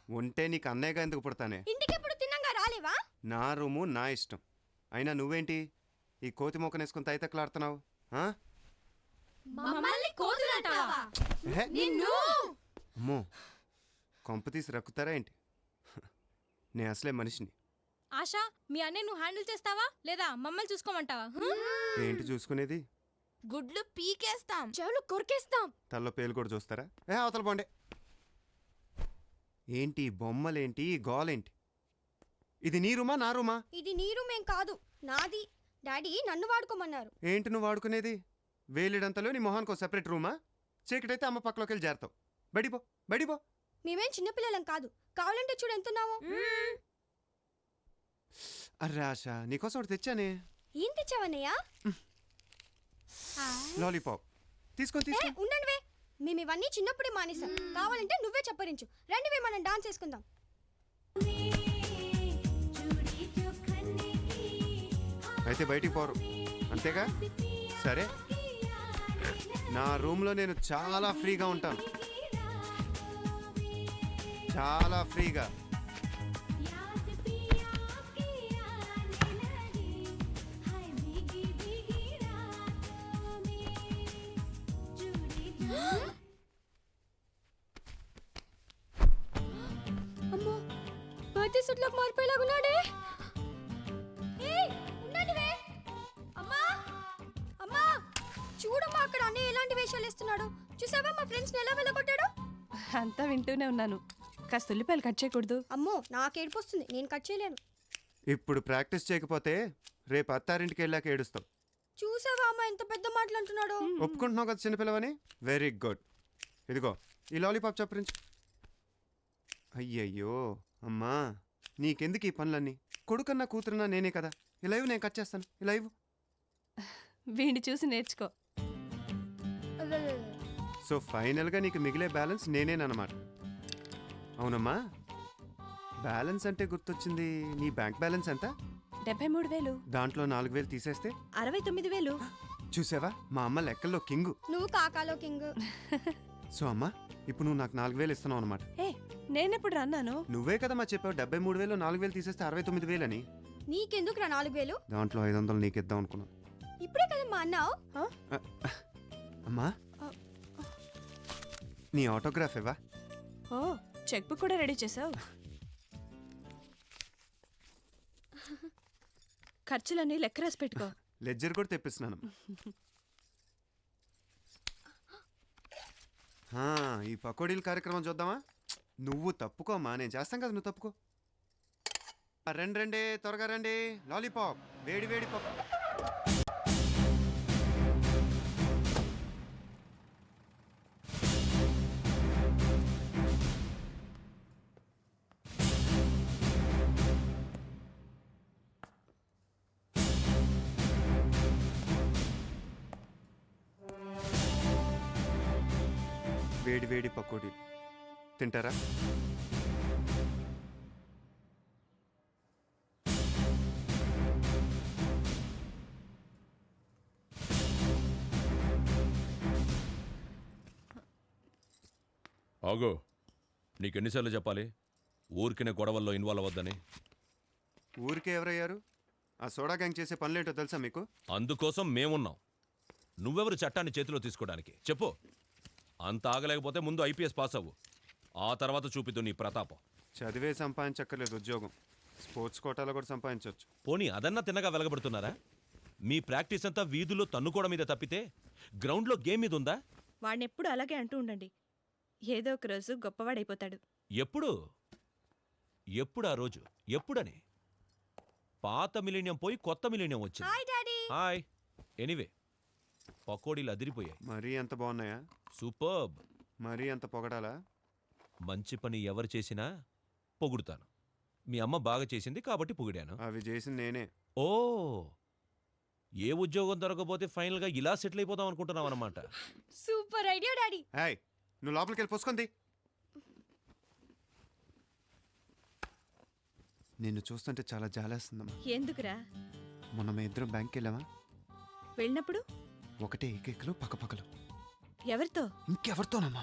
ఉంటే నీకు అన్నయ్యగా ఎందుకు పుడతానే? ఇంటికెప్పుడు తిన్నాక రాలేవా? నా రూము నా ఇష్టం. అయినా నువ్వేంటి ఈ కోతి మొక్కనేసుకుని తైతక్కలాడుతున్నావు? అమ్మో, కొంప తీసి రక్కుతారా ఏంటి? నేను అసలే మనిషిని. ఆశా, మీ అన్నయ్య నువ్వు హ్యాండిల్ చేస్తావా లేదా మమ్మల్ని చూసుకోమంటావా? ఏంటి చూసుకునేది? గుడ్లు పీకేస్తాం, చెవులు కొరికేస్తాం, తల్లో పేలు కూడా చూస్తారా? అవతల పోండే. ఏంటి బొమ్మలేంటి గోలేంటి? ఇది నీ రూమా నా రూమా? ఇది నీ రూమేం కాదు, నాది. డాడీ నన్ను వాడుకోమన్నారు. ఏంటి నువ్వు వాడుకునేది? వేలిడంతలో నీ మొహానికి ఒక సెపరేట్ రూమా? చీకటైతే అమ్మ పక్కలోకి వెళ్ళి చేరతావు. బడిపో బడిపో. మేమేం చిన్నపిల్లలం కాదు, కావాలంటే చూడు ఎంతున్నావు. అర్రే ఆశ, నీకోసం ఒకటి తెచ్చానే. ఏం తెచ్చావన్నయ్యా? లాలీపాప్. తీసుకొని ఉండండివే, మేము ఇవన్నీ చిన్నప్పుడే మానేసాం. కావాలంటే నువ్వే చెప్పరించు. రండివే, మనం డాన్స్ చేసుకుందాం. అయితే బయటికి పోరు అంతేగా? సరే, నా రూమ్లో నేను చాలా ఫ్రీగా ఉంటాను, చాలా ఫ్రీగా. అమ్మో, బర్త్డే సూట్లోకి మారిపోయేలాగున్నాడే. అమ్మా, చూడమ్మా, అక్కడ అన్నయ్య ఎలాంటి వేషాలు వేస్తున్నాడు. చూసావా మా ఫ్రెండ్స్ ఎలా వెళ్ళగొట్టాడు? అంతా వింటూనే ఉన్నాను. కాస్త ఉల్లిపాయలు కట్ చేయకూడదు? అమ్మో, నాకు ఏడుపు వస్తుంది, నేను కట్ చేయలేను. ఇప్పుడు ప్రాక్టీస్ చేయకపోతే రేపు అత్తారింటికి వెళ్ళాక ఏడుస్తావు. చూసావా అమ్మా ఎంత పెద్ద మాటలు అంటున్నాడు. ఒప్పుకుంటున్నావు కదా చిన్నపిల్లవని? Very good. ఇదిగో ఈ లాలీపాప్ చప్పరించి. అయ్యయ్యో అమ్మా, నీకెందుకు ఈ పనులన్నీ? కొడుకన్నా కూతురున్నా నేనే కదా. ఈ లైవ్ నేను కట్ చేస్తాను. ఈ లైవ్ వీడిని చూసి నేర్చుకో. సో ఫైనల్గా నీకు మిగిలే బ్యాలెన్స్ నేనేనమాట. అవునమ్మా, బ్యాలెన్స్ అంటే గుర్తొచ్చింది. నీ బ్యాంక్ బ్యాలెన్స్ ఎంత? 73,000. దాంట్లో 4,000 తీసేస్తే 69,000. చూసావా, మా అమ్మ లెక్కల్లో కింగు. నువ్వు కాకాలో కింగ్. సో అమ్మా, ఇప్పుడు నువ్వు నాకు 4,000 ఇస్తున్నావు అనమాట. నేనెప్పుడు రన్నాను? నువ్వే కదమ్మా చెప్పావు 73,000 4,000 తీసేస్తే 69,000 అని. నీకెందుకు రా 4,000? దాంట్లో 500 నీకు ఇద్దాం అనుకున్నాను. ఇప్పుడే కదమ్మా అన్నావు. అమ్మా, నీ ఆటోగ్రాఫ్ ఇవ్వా? ఓ, చెక్ బుక్ కూడా రెడీ చేసావు. ఖర్చులన్నీ లెక్క రాసి పెట్టుకో. లెడ్జర్ కూడా తెప్పిస్తున్నాను. ఈ పకోడీల కార్యక్రమం చూద్దామా? నువ్వు తప్పుకోమ్మా, నేను చేస్తాం కదా, నువ్వు తప్పుకో. రండి రండి, త్వరగా రండి. లాలీపాప్, వేడి వేడి పప్పు. వేడి వేడి పకోడీ తింటారా? ఆగో, నీకెన్నిసార్లు చెప్పాలి ఊరికినే గొడవల్లో ఇన్వాల్వ్ అవ్వద్దని? ఊరికే ఎవరయ్యారు? ఆ సోడా గ్యాంగ్ చేసే పనులేంటో తెలుసా మీకు? అందుకోసం మేమున్నాం. నువ్వెవరు చట్టాన్ని చేతిలో తీసుకోవడానికి? చెప్పు. అంత ఆగలేకపోతే ముందు ఐపీఎస్ పాస్ అవ్వు, ఆ తర్వాత చూపిద్దు నీ ప్రతాపం. చదివే సంపాదించక్కర్లేదు ఉద్యోగం, స్పోర్ట్స్ కోటాలో కూడా సంపాదించవచ్చు. పోనీ అదన్నా తిన్నగా వెలగబడుతున్నారా? మీ ప్రాక్టీస్ అంతా వీధుల్లో తన్నుకోవడం మీద తప్పితే గ్రౌండ్లో గేమ్ మీద ఉందా? వాడిని ఎప్పుడు అలాగే అంటూ ఉండండి, ఏదో ఒక రోజు గొప్పవాడైపోతాడు. ఎప్పుడు ఎప్పుడు ఆ రోజు ఎప్పుడని? పాత మిలీనియం పోయి కొత్త మిలీనియం వచ్చింది. Hi daddy. హాయ్. ఎనీవే, పకోడీలు అదిరిపోయాయి. మరీ అంత బాగున్నాయా? సూపర్బ్. మరీ అంత పొగడాలా? మంచి పని ఎవరు చేసినా పొగుడుతాను. మీ అమ్మ బాగా చేసింది కాబట్టి పొగిడాను. అవి చేసింది నేనే. ఓ, ఏ ఉద్యోగం దొరకపోతే ఫైనల్గా ఇలా సెటిల్ అయిపోదాం అనుకుంటున్నావు అనమాట. Super idea daddy. హాయ్, నువ్వు లోపలికి వెళ్ళి పోసుకుంది. నిన్ను చూస్తుంటే చాలా జాలేస్తుందమ్మా. ఎందుకురా? మొన్న మేము ఇద్దరం బ్యాంక్కి వెళ్ళామా? వెళ్ళినప్పుడు ఒకటే ఏకేకలు పక్కపక్కలు. ఎవరితో? ఇంకెవరితోనమ్మా?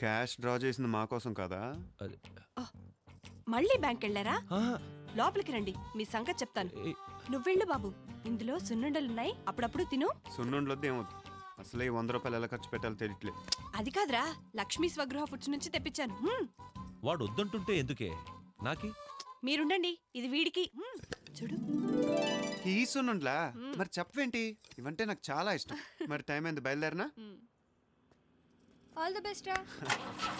క్యాష్ డ్రా చేసింది మా కోసం కదా. అది మళ్ళీ బ్యాంక్ వెళ్ళారా? ఆ, లోపలికి రండి, మీ సంగతి చెప్తాను. ఏ- నువ్వెళ్ళు బాబు, ఇందులో సున్నుండలున్నాయి, అప్పుడప్పుడు తిను. సున్నుండలొద్దు ఏమొద్దు. అసలే ఈ 100 రూపాయలు ఎలా ఖర్చు పెట్టాలో తెలియట్లేదు. అది కాదురా, లక్ష్మీ స్వగృహ ఫుడ్స్ నుంచి తెప్పించాను. వాడు వద్దంటుంటే ఎందుకే నాకి? మీరుండండి, ఇది వీడికి. చూడు. ఈ సున్నుండ్లా? మరి చెప్పవేంటి? ఇవంటే నాకు చాలా ఇష్టం. మరి టైం అయింది, బయలుదేరనా? ఆల్ ది బెస్ట్ రా.